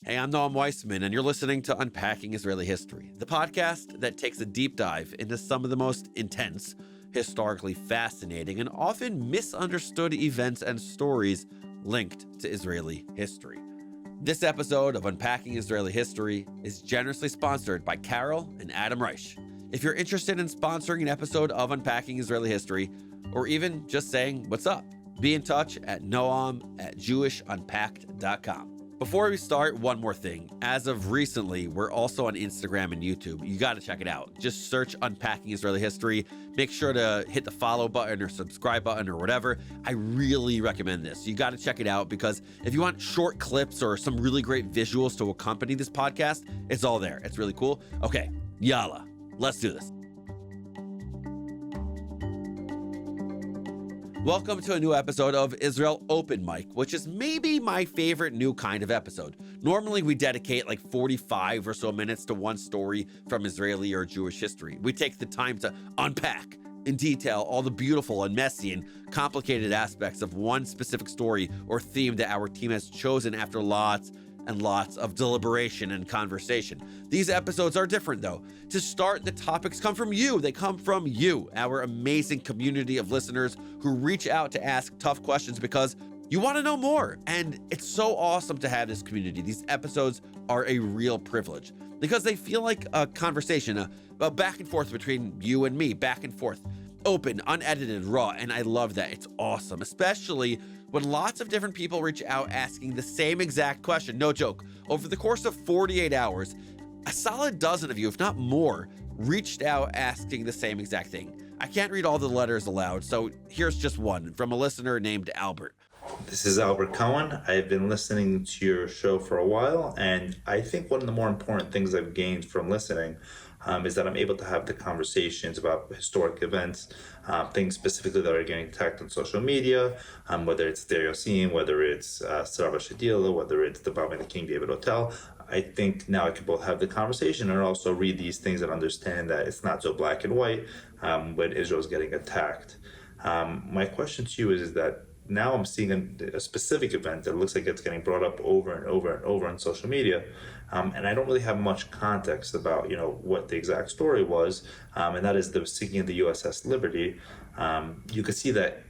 Hey, I'm Noam Weissman, and you're listening to Unpacking Israeli History, the podcast that takes a deep dive into some of the most intense, historically fascinating, and often misunderstood events and stories linked to Israeli history. This episode of Unpacking Israeli History is generously sponsored by Carol and Adam Reich. If you're interested in sponsoring an episode of Unpacking Israeli History, or even just saying what's up, be in touch at noam@jewishunpacked.com. Before we start, one more thing. As of recently, we're also on Instagram and YouTube. You got to check it out. Just search Unpacking Israeli History. Make sure to hit the follow button or subscribe button or whatever. I really recommend this. You got to check it out because if you want short clips or some really great visuals to accompany this podcast, it's all there. It's really cool. Okay, yalla, let's do this. Welcome to a new episode of Israel Open Mic, which is maybe my favorite new kind of episode. Normally, we dedicate like 45 or so minutes to one story from Israeli or Jewish history. We take the time to unpack in detail all the beautiful and messy and complicated aspects of one specific story or theme that our team has chosen after lots and lots of deliberation and conversation. These episodes are different though. To start, the topics come from you. They come from you, our amazing community of listeners who reach out to ask tough questions because you want to know more. And it's so awesome to have this community. These episodes are a real privilege because they feel like a conversation, a back and forth between you and me, back and forth. Open, unedited, raw, and I love that. It's awesome, especially when lots of different people reach out asking the same exact question. No joke. Over the course of 48 hours, a solid dozen of you, if not more, reached out asking the same exact thing. I can't read all the letters aloud, so here's just one from a listener named Albert. This is Albert Cohen. I've been listening to your show for a while, and I think one of the more important things I've gained from listening is that I'm able to have the conversations about historic events, things specifically that are getting attacked on social media, whether it's Deir Yassin, whether it's Sabra and Shatila, whether it's the bombing of the King David Hotel. I think now I can both have the conversation and also read these things and understand that it's not so black and white when Israel's getting attacked. My question to you is that now I'm seeing a specific event that looks like it's getting brought up over and over and over on social media, and I don't really have much context about what the exact story was, and that is the sinking of the USS Liberty. You could see that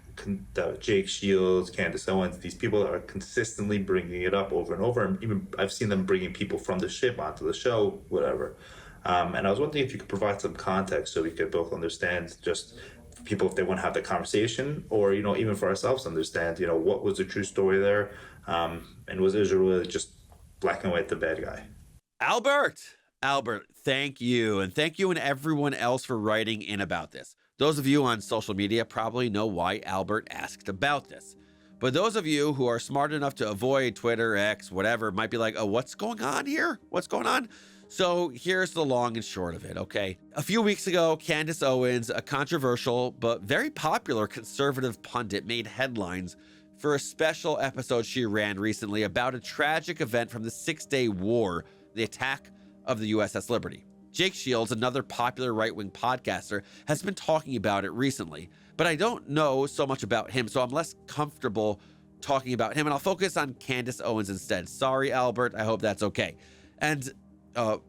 Jake Shields, Candace Owens, these people are consistently bringing it up over and over, and even I've seen them bringing people from the ship onto the show, whatever. And I was wondering if you could provide some context so we could both understand, just people if they want to have the conversation, or even for ourselves understand what was the true story there, and was Israel really just black and white the bad guy? Albert, thank you, and everyone else for writing in about this. Those of you on social media probably know why Albert asked about this, but those of you who are smart enough to avoid Twitter, X, whatever, might be like, oh, what's going on here? What's going on? So here's the long and short of it, okay? A few weeks ago, Candace Owens, a controversial but very popular conservative pundit, made headlines for a special episode she ran recently about a tragic event from the Six-Day War, the attack of the USS Liberty. Jake Shields, another popular right-wing podcaster, has been talking about it recently, but I don't know so much about him, so I'm less comfortable talking about him, and I'll focus on Candace Owens instead. Sorry, Albert, I hope that's okay. And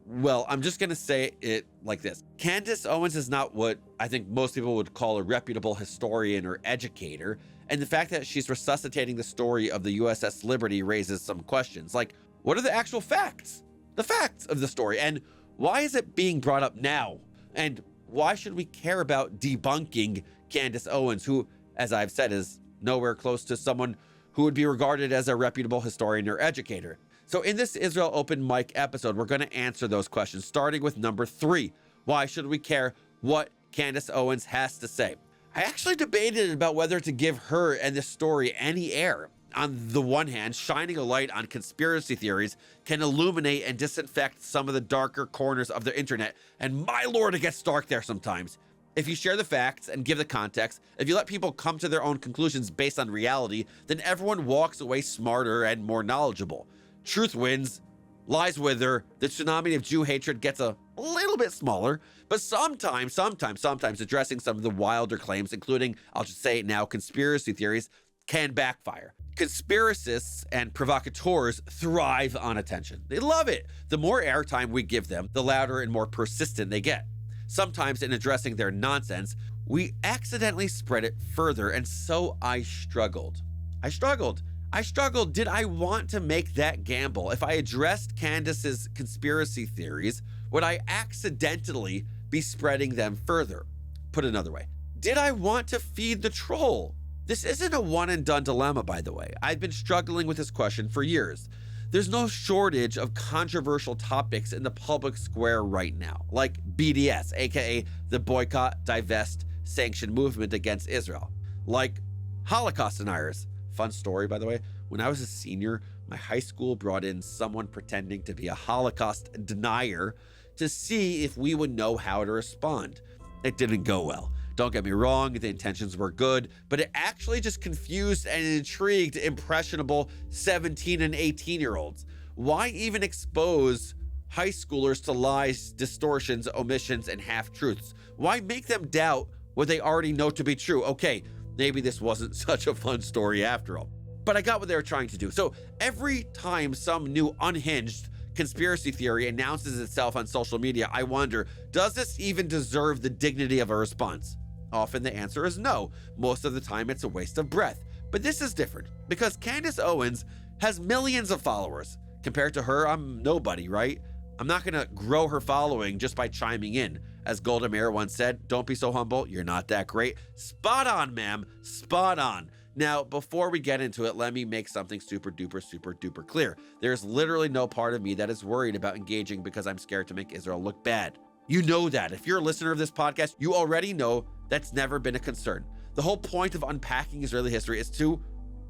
well, I'm just going to say it like this. Candace Owens is not what I think most people would call a reputable historian or educator, and the fact that she's resuscitating the story of the USS Liberty raises some questions, like, what are the actual facts? The facts of the story, and why is it being brought up now? And why should we care about debunking Candace Owens, who, as I've said, is nowhere close to someone who would be regarded as a reputable historian or educator? So in this Israel Open Mic episode, we're going to answer those questions, starting with number 3. Why should we care what Candace Owens has to say? I actually debated about whether to give her and this story any air. On the one hand, shining a light on conspiracy theories can illuminate and disinfect some of the darker corners of the internet, and my lord, it gets dark there sometimes. If you share the facts and give the context, if you let people come to their own conclusions based on reality, then everyone walks away smarter and more knowledgeable. Truth wins, lies wither, the tsunami of Jew hatred gets a little bit smaller, but sometimes addressing some of the wilder claims, including, I'll just say it now, conspiracy theories, can backfire. Conspiracists and provocateurs thrive on attention. They love it. The more airtime we give them, the louder and more persistent they get. Sometimes in addressing their nonsense, we accidentally spread it further, and so I struggled. Did I want to make that gamble? If I addressed Candace's conspiracy theories, would I accidentally be spreading them further? Put another way, did I want to feed the troll? This isn't a one-and-done dilemma, by the way. I've been struggling with this question for years. There's no shortage of controversial topics in the public square right now, like BDS, aka the Boycott, Divest, Sanction movement against Israel, like Holocaust deniers. Fun story, by the way. When I was a senior, my high school brought in someone pretending to be a Holocaust denier to see if we would know how to respond. It didn't go well. Don't get me wrong, the intentions were good, but it actually just confused and intrigued impressionable 17 and 18-year-olds. Why even expose high schoolers to lies, distortions, omissions, and half-truths? Why make them doubt what they already know to be true? Okay, maybe this wasn't such a fun story after all, but I got what they were trying to do. So every time some new unhinged conspiracy theory announces itself on social media, I wonder, does this even deserve the dignity of a response? Often the answer is no. Most of the time it's a waste of breath. But this is different because Candace Owens has millions of followers. Compared to her, I'm nobody, right? I'm not gonna grow her following just by chiming in. As Golda Meir once said, don't be so humble, you're not that great. Spot on, ma'am, spot on. Now, before we get into it, let me make something super duper clear. There's literally no part of me that is worried about engaging because I'm scared to make Israel look bad. You know that. If you're a listener of this podcast, you already know that's never been a concern. The whole point of unpacking Israeli history is to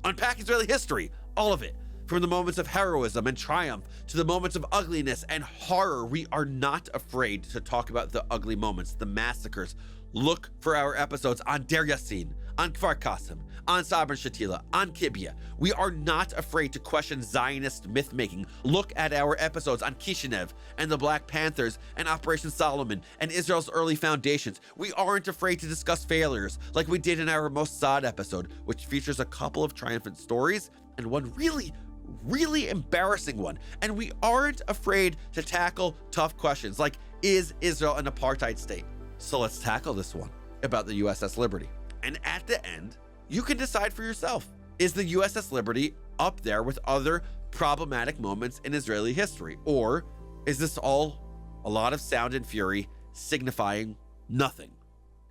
unpack Israeli history, all of it. From the moments of heroism and triumph to the moments of ugliness and horror, we are not afraid to talk about the ugly moments, the massacres. Look for our episodes on Deir Yassin, on Kfar Qassem, on Sabra and Shatila, on Qibya. We are not afraid to question Zionist myth-making. Look at our episodes on Kishinev and the Black Panthers and Operation Solomon and Israel's early foundations. We aren't afraid to discuss failures like we did in our Mossad episode, which features a couple of triumphant stories and one really embarrassing one. And we aren't afraid to tackle tough questions like, is Israel an apartheid state? So let's tackle this one about the USS Liberty. And at the end, you can decide for yourself. Is the USS Liberty up there with other problematic moments in Israeli history? Or is this all a lot of sound and fury signifying nothing?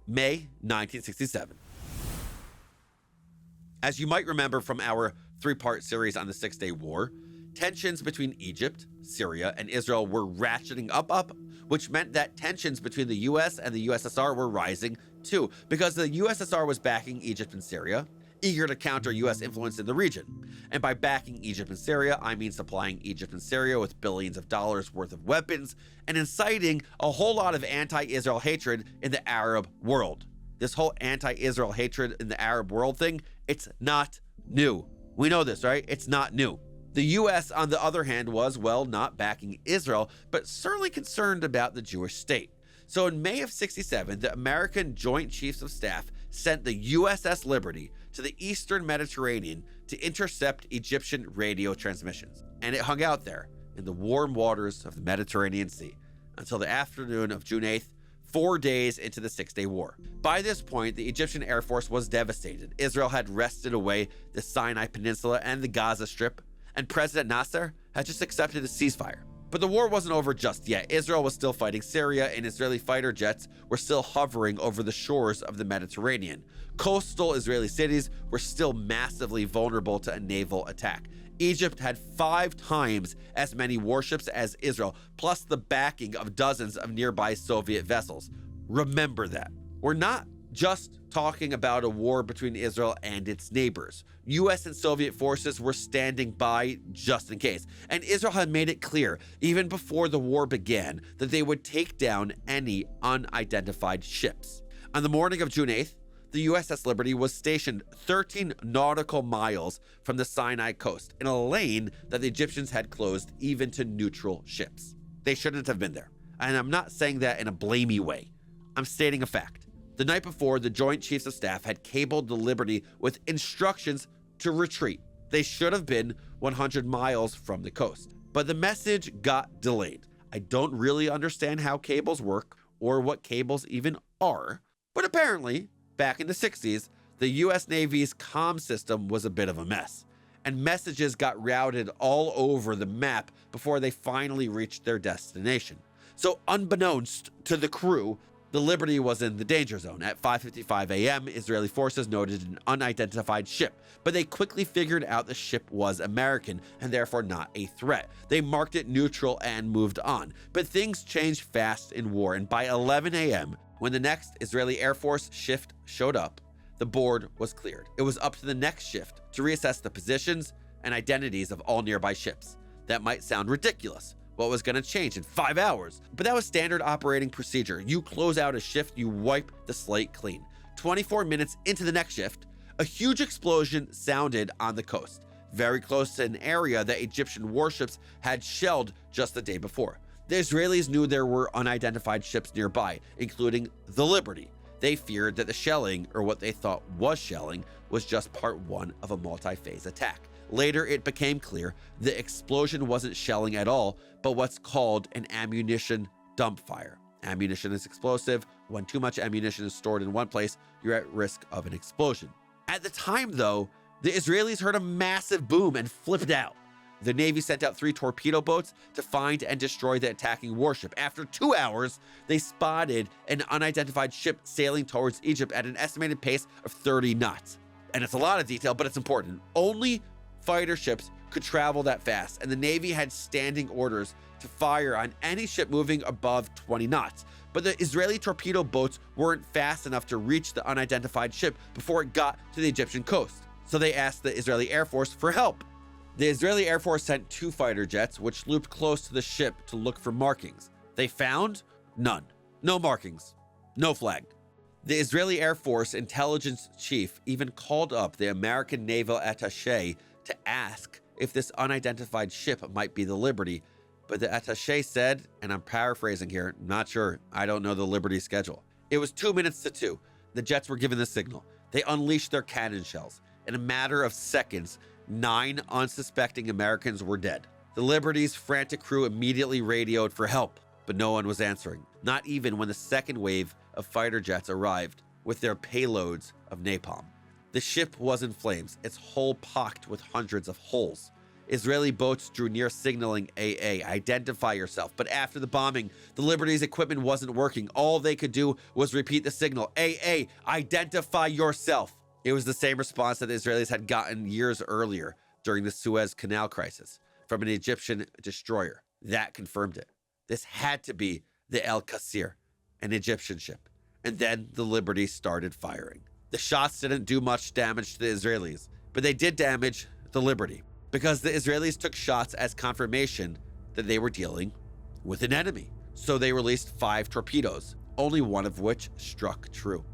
May 1967. As you might remember from our three-part series on the Six-Day War, tensions between Egypt, Syria, and Israel were ratcheting up, which meant that tensions between the US and the USSR were rising too, because the USSR was backing Egypt and Syria, eager to counter US influence in the region. And by backing Egypt and Syria, I mean supplying Egypt and Syria with billions of dollars worth of weapons and inciting a whole lot of anti-Israel hatred in the Arab world. This whole anti-Israel hatred in the Arab world thing, it's not new. We know this, right? It's not new. The US, on the other hand, was, well, not backing Israel, but certainly concerned about the Jewish state. So in May of '67, the American Joint Chiefs of Staff sent the USS Liberty to the Eastern Mediterranean to intercept Egyptian radio transmissions. And it hung out there in the warm waters of the Mediterranean Sea until the afternoon of June 8th, 4 days into the Six-Day War. By this point, the Egyptian Air Force was devastated. Israel had wrested away the Sinai Peninsula and the Gaza Strip, and President Nasser had just accepted a ceasefire. But the war wasn't over just yet. Israel was still fighting Syria, and Israeli fighter jets were still hovering over the shores of the Mediterranean. Coastal Israeli cities were still massively vulnerable to a naval attack. Egypt had 5 times as many warships as Israel, plus the backing of dozens of nearby Soviet vessels. Remember that. We're not just talking about a war between Israel and its neighbors. US and Soviet forces were standing by just in case. And Israel had made it clear, even before the war began, that they would take down any unidentified ships. On the morning of June 8th, the USS Liberty was stationed 13 nautical miles from the Sinai coast in a lane that the Egyptians had closed even to neutral ships. They shouldn't have been there. And I'm not saying that in a blamey way. I'm stating a fact. The night before, the Joint Chiefs of Staff had cabled the Liberty with instructions to retreat. They should have been 100 miles from the coast. But the message got delayed. I don't really understand how cables work or what cables even are, but apparently, back in the 60s, the US Navy's comm system was a bit of a mess, and messages got routed all over the map before they finally reached their destination. So unbeknownst to the crew, the Liberty was in the danger zone. At 5:55 a.m., Israeli forces noted an unidentified ship, but they quickly figured out the ship was American and therefore not a threat. They marked it neutral and moved on. But things changed fast in war, and by 11 a.m., when the next Israeli Air Force shift showed up, the board was cleared. It was up to the next shift to reassess the positions and identities of all nearby ships. That might sound ridiculous. What was going to change in 5 hours? But that was standard operating procedure. You close out a shift, you wipe the slate clean. 24 minutes into the next shift, a huge explosion sounded on the coast, very close to an area that Egyptian warships had shelled just the day before. The Israelis knew there were unidentified ships nearby, including the Liberty. They feared that the shelling, or what they thought was shelling, was just part one of a multi-phase attack. Later, it became clear the explosion wasn't shelling at all, but what's called an ammunition dump fire. Ammunition is explosive. When too much ammunition is stored in one place, you're at risk of an explosion. At the time, though, the Israelis heard a massive boom and flipped out. The Navy sent out 3 torpedo boats to find and destroy the attacking warship. After 2 hours, they spotted an unidentified ship sailing towards Egypt at an estimated pace of 30 knots. And it's a lot of detail, but it's important. Only fighter ships could travel that fast, and the Navy had standing orders to fire on any ship moving above 20 knots. But the Israeli torpedo boats weren't fast enough to reach the unidentified ship before it got to the Egyptian coast. So they asked the Israeli Air Force for help. The Israeli Air Force sent 2 fighter jets, which looped close to the ship to look for markings. They found none. No markings. No flag. The Israeli Air Force intelligence chief even called up the American naval attaché to ask if this unidentified ship might be the Liberty, but the attaché said, and I'm paraphrasing here, not sure, I don't know the Liberty schedule. It was 2 minutes to 2. The jets were given the signal. They unleashed their cannon shells. In a matter of seconds, 9 unsuspecting Americans were dead. The Liberty's frantic crew immediately radioed for help, but no one was answering, not even when the second wave of fighter jets arrived with their payloads of napalm. The ship was in flames, its hull pocked with hundreds of holes. Israeli boats drew near signaling AA, identify yourself. But after the bombing, the Liberty's equipment wasn't working. All they could do was repeat the signal, AA, identify yourself. It was the same response that the Israelis had gotten years earlier during the Suez Canal crisis from an Egyptian destroyer. That confirmed it. This had to be the El Qasir, an Egyptian ship. And then the Liberty started firing. The shots didn't do much damage to the Israelis, but they did damage the Liberty because the Israelis took shots as confirmation that they were dealing with an enemy. So they released 5 torpedoes, only one of which struck true.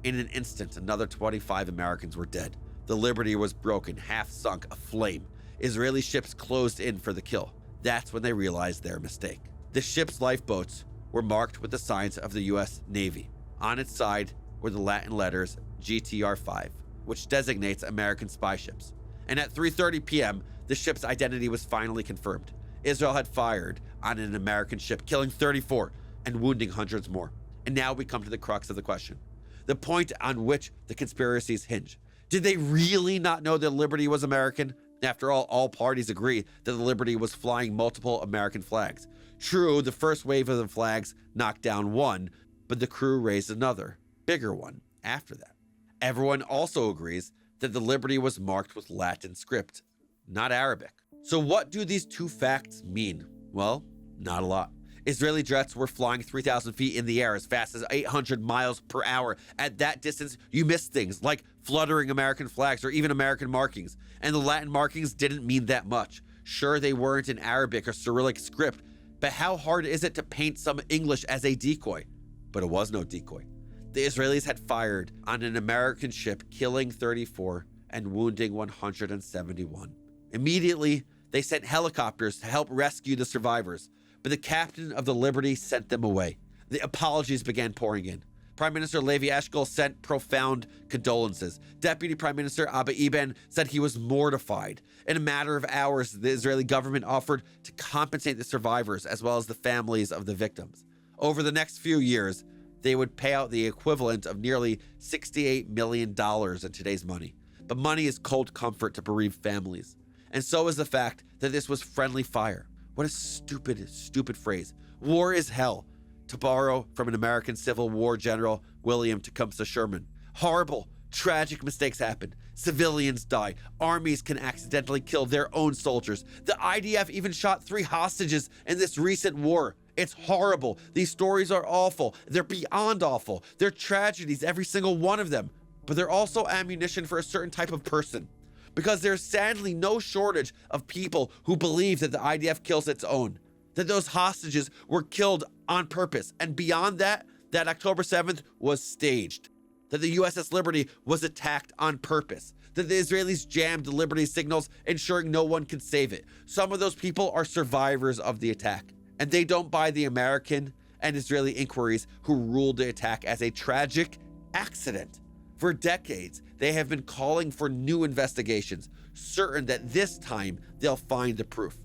In an instant, another 25 Americans were dead. The Liberty was broken, half sunk, aflame. Israeli ships closed in for the kill. That's when they realized their mistake. The ship's lifeboats were marked with the signs of the US Navy. On its side were the Latin letters GTR-5, which designates American spy ships. And at 3:30 p.m., the ship's identity was finally confirmed. Israel had fired on an American ship, killing 34 and wounding hundreds more. And now we come to the crux of the question, the point on which the conspiracies hinge. Did they really not know that Liberty was American? After all parties agree that the Liberty was flying multiple American flags. True, the first wave of the flags knocked down one, but the crew raised another, bigger one, after that. Everyone also agrees that the Liberty was marked with Latin script, not Arabic. So what do these 2 facts mean? Well, not a lot. Israeli jets were flying 3,000 feet in the air as fast as 800 miles per hour. At that distance, you miss things like fluttering American flags or even American markings. And the Latin markings didn't mean that much. Sure, they weren't in Arabic or Cyrillic script, but how hard is it to paint some English as a decoy? But it was no decoy. The Israelis had fired on an American ship, killing 34 and wounding 171. Immediately, they sent helicopters to help rescue the survivors, but the captain of the Liberty sent them away. The apologies began pouring in. Prime Minister Levi Eshkol sent profound condolences. Deputy Prime Minister Abba Eban said he was mortified. In a matter of hours, the Israeli government offered to compensate the survivors as well as the families of the victims. Over the next few years, they would pay out the equivalent of nearly $68 million in today's money. But money is cold comfort to bereaved families. And so is the fact that this was friendly fire. What a stupid, stupid phrase. War is hell, to borrow from an American Civil War general, William Tecumseh Sherman. Horrible, tragic mistakes happen. Civilians die. Armies can accidentally kill their own soldiers. The IDF even shot 3 hostages in this recent war. It's horrible. These stories are awful. They're beyond awful. They're tragedies, every single one of them. But they're also ammunition for a certain type of person. Because there's sadly no shortage of people who believe that the IDF kills its own, that those hostages were killed on purpose, and beyond that, that October 7th was staged, that the USS Liberty was attacked on purpose, that the Israelis jammed the Liberty signals, ensuring no one could save it. Some of those people are survivors of the attack, and they don't buy the American and Israeli inquiries who ruled the attack as a tragic accident. For decades, they have been calling for new investigations, certain that this time they'll find the proof.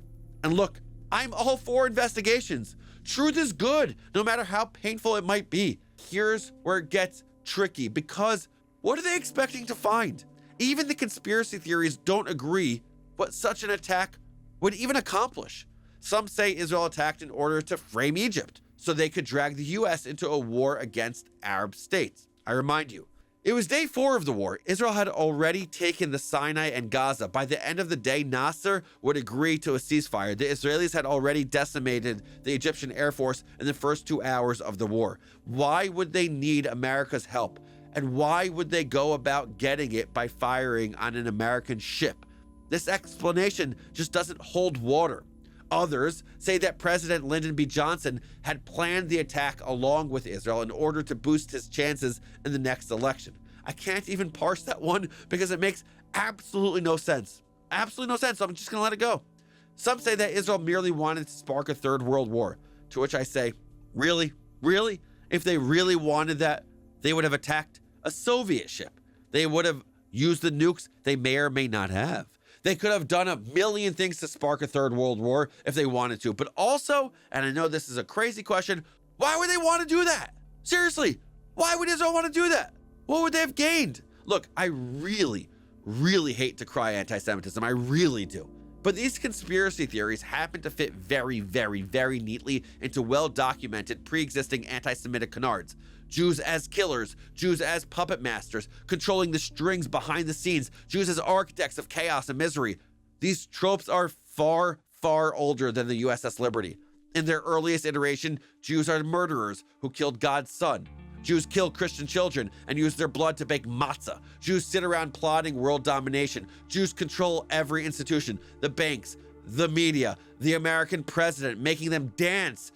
And look, I'm all for investigations. Truth is good, no matter how painful it might be. Here's where it gets tricky, because what are they expecting to find? Even the conspiracy theories don't agree what such an attack would even accomplish. Some say Israel attacked in order to frame Egypt, so they could drag the US into a war against Arab states. I remind you, it was day 4 of the war. Israel had already taken the Sinai and Gaza. By the end of the day, Nasser would agree to a ceasefire. The Israelis had already decimated the Egyptian Air Force in the first 2 hours of the war. Why would they need America's help? And why would they go about getting it by firing on an American ship? This explanation just doesn't hold water. Others say that President Lyndon B. Johnson had planned the attack along with Israel in order to boost his chances in the next election. I can't even parse that one because it makes absolutely no sense. Absolutely no sense, so I'm just gonna let it go. Some say that Israel merely wanted to spark a third world war, to which I say, really? Really? If they really wanted that, they would have attacked a Soviet ship. They would have used the nukes they may or may not have. They could have done a million things to spark a third world war if they wanted to. But also, and I know this is a crazy question, why would they want to do that? Seriously, why would Israel want to do that? What would they have gained? Look, I really, really hate to cry anti-Semitism. I really do. But these conspiracy theories happen to fit very, very, very neatly into well-documented pre-existing anti-Semitic canards. Jews as killers, Jews as puppet masters, controlling the strings behind the scenes, Jews as architects of chaos and misery. These tropes are far, far older than the USS Liberty. In their earliest iteration, Jews are murderers who killed God's son. Jews kill Christian children and use their blood to bake matzah. Jews sit around plotting world domination. Jews control every institution, the banks, the media, the American president, making them dance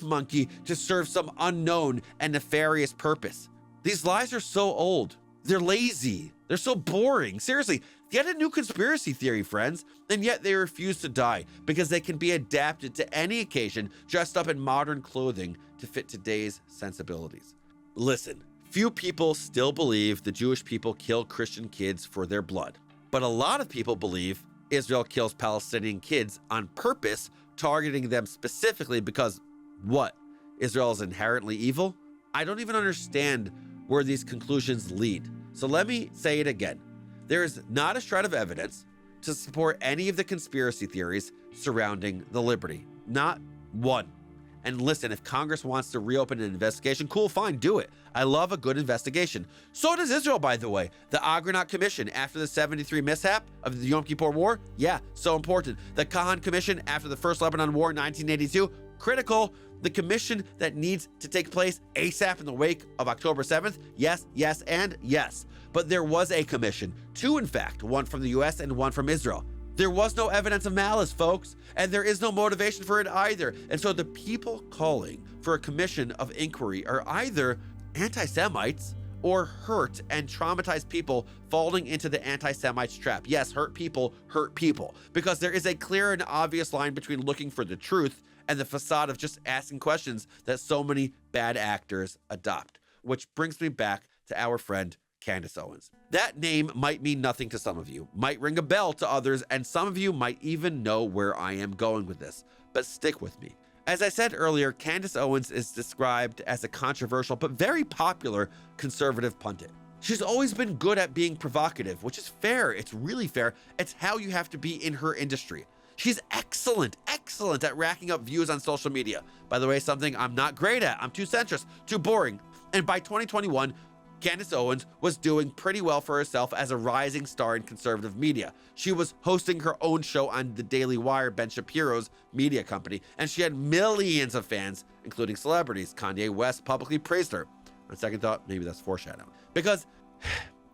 monkey to serve some unknown and nefarious purpose. These lies are so old. They're lazy. They're so boring. Seriously, get a new conspiracy theory, friends. And yet they refuse to die because they can be adapted to any occasion, dressed up in modern clothing to fit today's sensibilities. Listen, few people still believe the Jewish people kill Christian kids for their blood. But a lot of people believe Israel kills Palestinian kids on purpose, targeting them specifically because what? Israel is inherently evil? I don't even understand where these conclusions lead. So let me say it again. There is not a shred of evidence to support any of the conspiracy theories surrounding the Liberty. Not one. And listen, if Congress wants to reopen an investigation, cool, fine, do it. I love a good investigation. So does Israel, by the way. The Agranat Commission after the 73 mishap of the Yom Kippur War, yeah, so important. The Kahan Commission after the First Lebanon War in 1982, critical. The commission that needs to take place ASAP in the wake of October 7th, yes, yes, and yes. But there was a commission, 2 in fact, one from the US and one from Israel. There was no evidence of malice, folks, and there is no motivation for it either. And so the people calling for a commission of inquiry are either anti-Semites or hurt and traumatized people falling into the anti-Semites trap. Yes, hurt people, because there is a clear and obvious line between looking for the truth and the facade of just asking questions that so many bad actors adopt. which brings me back to our friend Candace Owens. That name might mean nothing to some of you, might ring a bell to others, and some of you might even know where I am going with this, but stick with me. As I said earlier, Candace Owens is described as a controversial but very popular conservative pundit. She's always been good at being provocative, which is fair. It's really fair. It's how you have to be in her industry. She's excellent at racking up views on social media. By the way, something I'm not great at. I'm too centrist, too boring. And by 2021, Candace Owens was doing pretty well for herself as a rising star in conservative media. She was hosting her own show on the Daily Wire, Ben Shapiro's media company, and she had millions of fans, including celebrities. Kanye West publicly praised her. On second thought, maybe that's foreshadowing. Because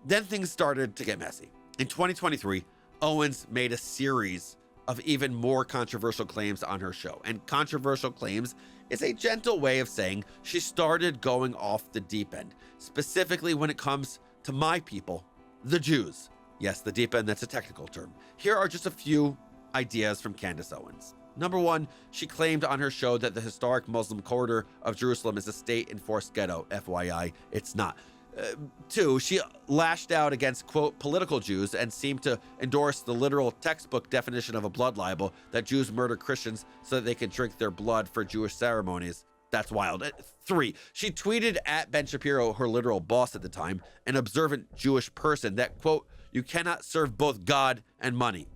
then things started to get messy. In 2023, Owens made a series of even more controversial claims on her show. And controversial claims is a gentle way of saying she started going off the deep end, specifically when it comes to my people, the Jews. Yes, the deep end, that's a technical term. Here are just a few ideas from Candace Owens. Number one, she claimed on her show that the historic Muslim quarter of Jerusalem is a state-enforced ghetto. FYI, it's not. Two, she lashed out against, quote, political Jews and seemed to endorse the literal textbook definition of a blood libel that Jews murder Christians so that they can drink their blood for Jewish ceremonies. That's wild. Three, she tweeted at Ben Shapiro, her literal boss at the time, an observant Jewish person, that, quote, you cannot serve both God and money.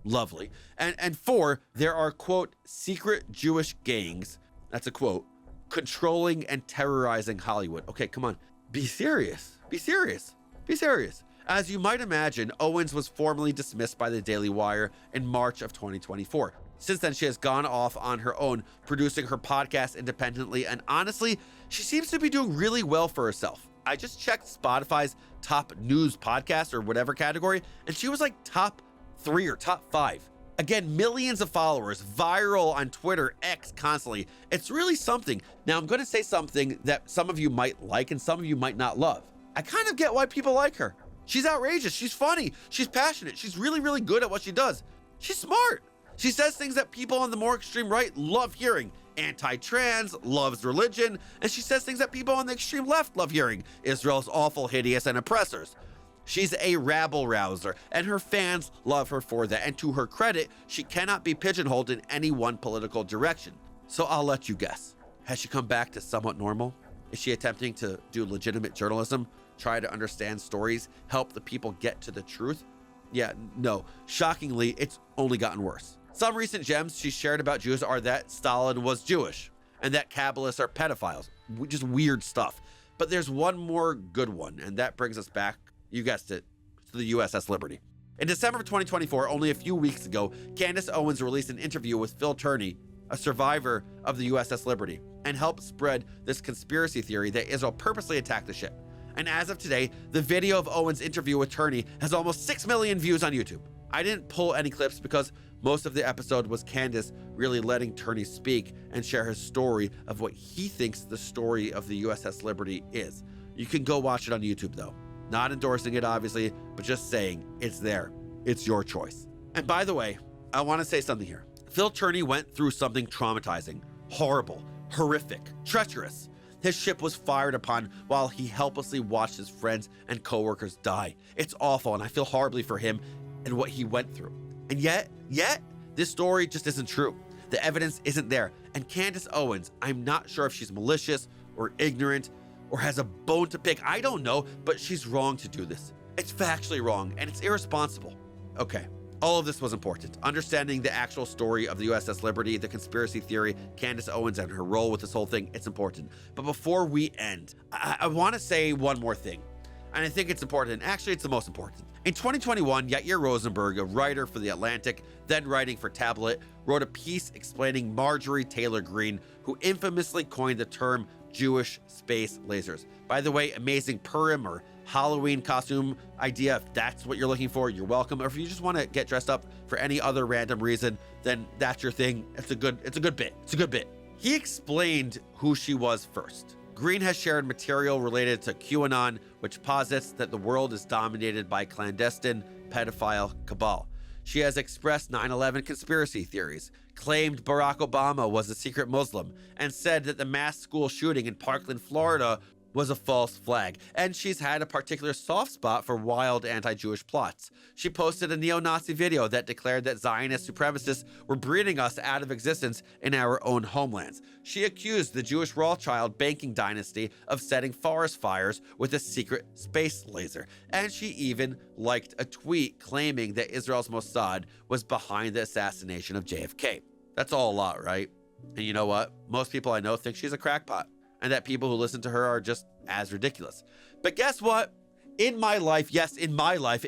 Lovely. And four, there are, quote, secret Jewish gangs, that's a quote, controlling and terrorizing Hollywood. Okay, come on. Be serious. Be serious. Be serious. As you might imagine, Owens was formally dismissed by the Daily Wire in March of 2024. Since then, she has gone off on her own, producing her podcast independently, and honestly, she seems to be doing really well for herself. I just checked Spotify's top news podcast or whatever category, and she was like top 3 or top 5. Again, millions of followers, viral on Twitter, X constantly. It's really something. Now, I'm going to say something that some of you might like and some of you might not love. I kind of get why people like her. She's outrageous. She's funny. She's passionate. She's really, really good at what she does. She's smart. She says things that people on the more extreme right love hearing. Anti-trans, loves religion, and she says things that people on the extreme left love hearing. Israel's awful, hideous, and oppressors. She's a rabble-rouser, and her fans love her for that. And to her credit, she cannot be pigeonholed in any one political direction. So I'll let you guess. Has she come back to somewhat normal? Is she attempting to do legitimate journalism, try to understand stories, help the people get to the truth? Yeah, no. Shockingly, it's only gotten worse. Some recent gems she shared about Jews are that Stalin was Jewish, and that Kabbalists are pedophiles. Just weird stuff. But there's one more good one, and that brings us back, you guessed it, to the USS Liberty. In December of 2024, only a few weeks ago, Candace Owens released an interview with Phil Turney, a survivor of the USS Liberty, and helped spread this conspiracy theory that Israel purposely attacked the ship. And as of today, the video of Owens' interview with Turney has almost 6 million views on YouTube. I didn't pull any clips because most of the episode was Candace really letting Turney speak and share his story of what he thinks the story of the USS Liberty is. You can go watch it on YouTube though. Not endorsing it, obviously, but just saying it's there. It's your choice. And by the way, I want to say something here. Phil Turney went through something traumatizing, horrible, horrific, treacherous. His ship was fired upon while he helplessly watched his friends and coworkers die. It's awful, and I feel horribly for him and what he went through. And yet, this story just isn't true. The evidence isn't there. And Candace Owens, I'm not sure if she's malicious or ignorant or has a bone to pick. I don't know, but she's wrong to do this. It's factually wrong, and it's irresponsible. Okay, all of this was important. Understanding the actual story of the USS Liberty, the conspiracy theory, Candace Owens and her role with this whole thing, it's important. But before we end, I want to say one more thing. And I think it's important. Actually, it's the most important. In 2021, Yair Rosenberg, a writer for The Atlantic, then writing for Tablet, wrote a piece explaining Marjorie Taylor Greene, who infamously coined the term Jewish space lasers. By the way, amazing Purim or Halloween costume idea. If that's what you're looking for, you're welcome. Or if you just want to get dressed up for any other random reason, then that's your thing. It's a good bit. It's a good bit. He explained who she was first. Greene has shared material related to QAnon, which posits that the world is dominated by clandestine pedophile cabal. She has expressed 9/11 conspiracy theories, claimed Barack Obama was a secret Muslim, and said that the mass school shooting in Parkland, Florida was a false flag, and she's had a particular soft spot for wild anti-Jewish plots. She posted a neo-Nazi video that declared that Zionist supremacists were breeding us out of existence in our own homelands. She accused the Jewish Rothschild banking dynasty of setting forest fires with a secret space laser, and she even liked a tweet claiming that Israel's Mossad was behind the assassination of JFK. That's all a lot, right? And you know what? Most people I know think she's a crackpot, and that people who listen to her are just as ridiculous. But guess what? In my life, yes, in my life,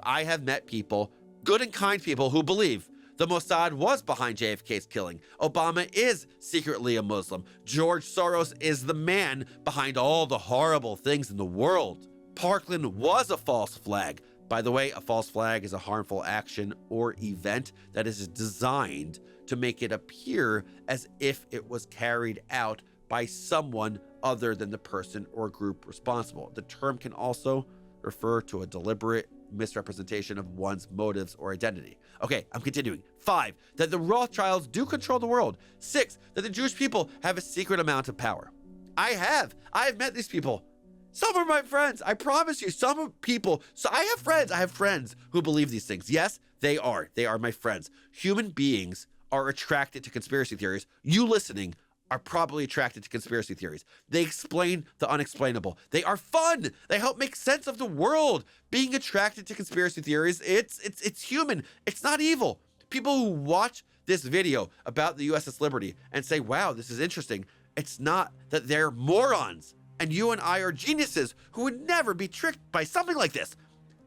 I have met people, good and kind people, who believe the Mossad was behind JFK's killing. Obama is secretly a Muslim. George Soros is the man behind all the horrible things in the world. Parkland was a false flag. By the way, a false flag is a harmful action or event that is designed to make it appear as if it was carried out by someone other than the person or group responsible. The term can also refer to a deliberate misrepresentation of one's motives or identity. Okay, I'm continuing. 5, that the Rothschilds do control the world. 6, that the Jewish people have a secret amount of power. I have met these people. Some are my friends. I promise you, some people. So I have friends who believe these things. Yes, they are my friends. Human beings are attracted to conspiracy theories. You listening are probably attracted to conspiracy theories. They explain the unexplainable. They are fun. They help make sense of the world. Being attracted to conspiracy theories, it's human. It's not evil. People who watch this video about the USS Liberty and say, wow, this is interesting, it's not that they're morons and you and I are geniuses who would never be tricked by something like this.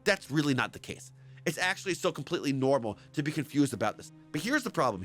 That's really not the case. It's actually so completely normal to be confused about this. But here's the problem.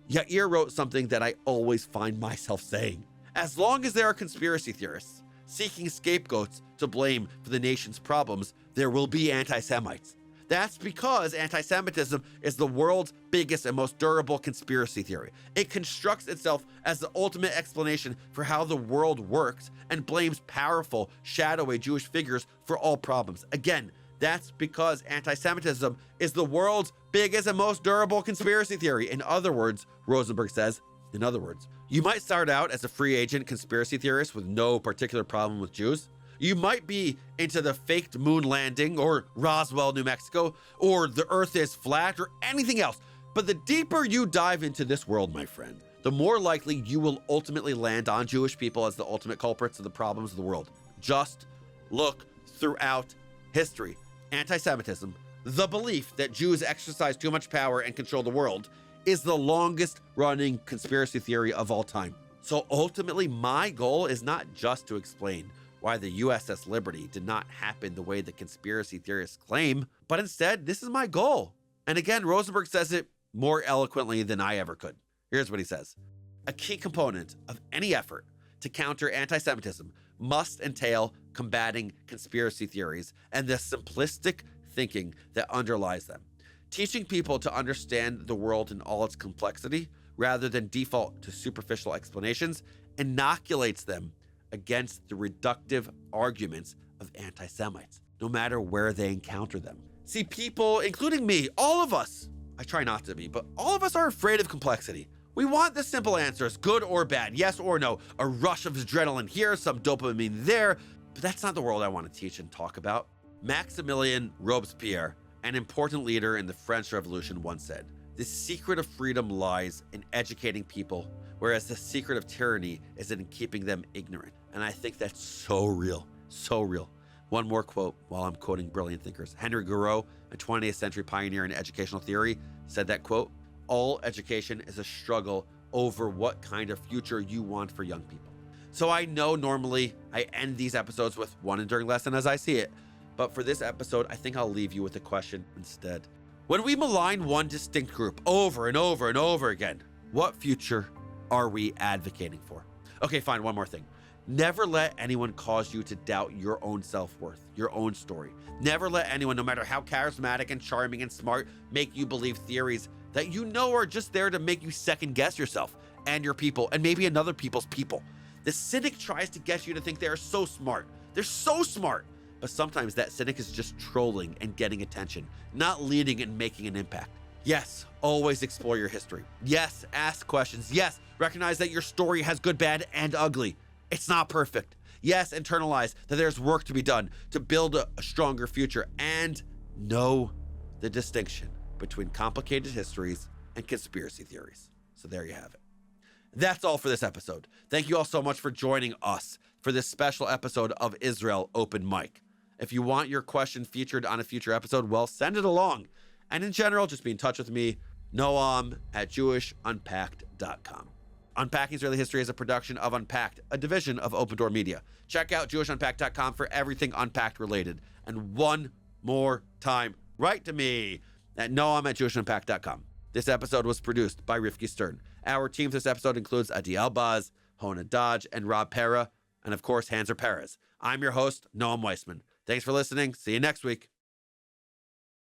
Yair wrote something that I always find myself saying. As long as there are conspiracy theorists seeking scapegoats to blame for the nation's problems, there will be anti-Semites. That's because anti-Semitism is the world's biggest and most durable conspiracy theory. It constructs itself as the ultimate explanation for how the world works and blames powerful, shadowy Jewish figures for all problems. Again, that's because anti-Semitism is the world's biggest and most durable conspiracy theory. In other words, Rosenberg says, you might start out as a free agent conspiracy theorist with no particular problem with Jews. You might be into the faked moon landing or Roswell, New Mexico, or the earth is flat or anything else. But the deeper you dive into this world, my friend, the more likely you will ultimately land on Jewish people as the ultimate culprits of the problems of the world. Just look throughout history. Anti-Semitism, the belief that Jews exercise too much power and control the world, is the longest running conspiracy theory of all time. So ultimately, my goal is not just to explain why the USS Liberty did not happen the way the conspiracy theorists claim, but instead, this is my goal. And again, Rosenberg says it more eloquently than I ever could. Here's what he says. A key component of any effort to counter anti-Semitism must entail combating conspiracy theories and the simplistic thinking that underlies them. Teaching people to understand the world in all its complexity, rather than default to superficial explanations, inoculates them against the reductive arguments of anti-Semites, no matter where they encounter them. See, people, including me, all of us, I try not to be, but all of us are afraid of complexity. We want the simple answers, good or bad, yes or no, a rush of adrenaline here, some dopamine there, but that's not the world I want to teach and talk about. Maximilien Robespierre, an important leader in the French Revolution, once said, "The secret of freedom lies in educating people, whereas the secret of tyranny is in keeping them ignorant." And I think that's so real, so real. One more quote while I'm quoting brilliant thinkers. Henry Thoreau, a 20th century pioneer in educational theory, said that, quote, "All education is a struggle over what kind of future you want for young people." So I know normally I end these episodes with one enduring lesson as I see it, but for this episode, I think I'll leave you with a question instead. When we malign one distinct group over and over and over again, what future are we advocating for? Okay, fine, one more thing. Never let anyone cause you to doubt your own self-worth, your own story. Never let anyone, no matter how charismatic and charming and smart, make you believe theories that you know are just there to make you second-guess yourself and your people and maybe another people's people. The cynic tries to get you to think they are so smart. They're so smart. But sometimes that cynic is just trolling and getting attention, not leading and making an impact. Yes, always explore your history. Yes, ask questions. Yes, recognize that your story has good, bad, and ugly. It's not perfect. Yes, internalize that there's work to be done to build a stronger future, and know the distinction between complicated histories and conspiracy theories. So there you have it. That's all for this episode. Thank you all so much for joining us for this special episode of Israel Open Mic. If you want your question featured on a future episode, well, send it along. And in general, just be in touch with me, Noam at JewishUnpacked.com. Unpacking Israeli History is a production of Unpacked, a division of OpenDor Media. Check out JewishUnpacked.com for everything Unpacked related. And one more time, write to me at Noam at JewishUnpacked.com. This episode was produced by Rifki Stern. Our team for this episode includes Adi Albaz, Hona Dodge, and Rob Pera, and of course, Hanser Perez. I'm your host, Noam Weissman. Thanks for listening. See you next week.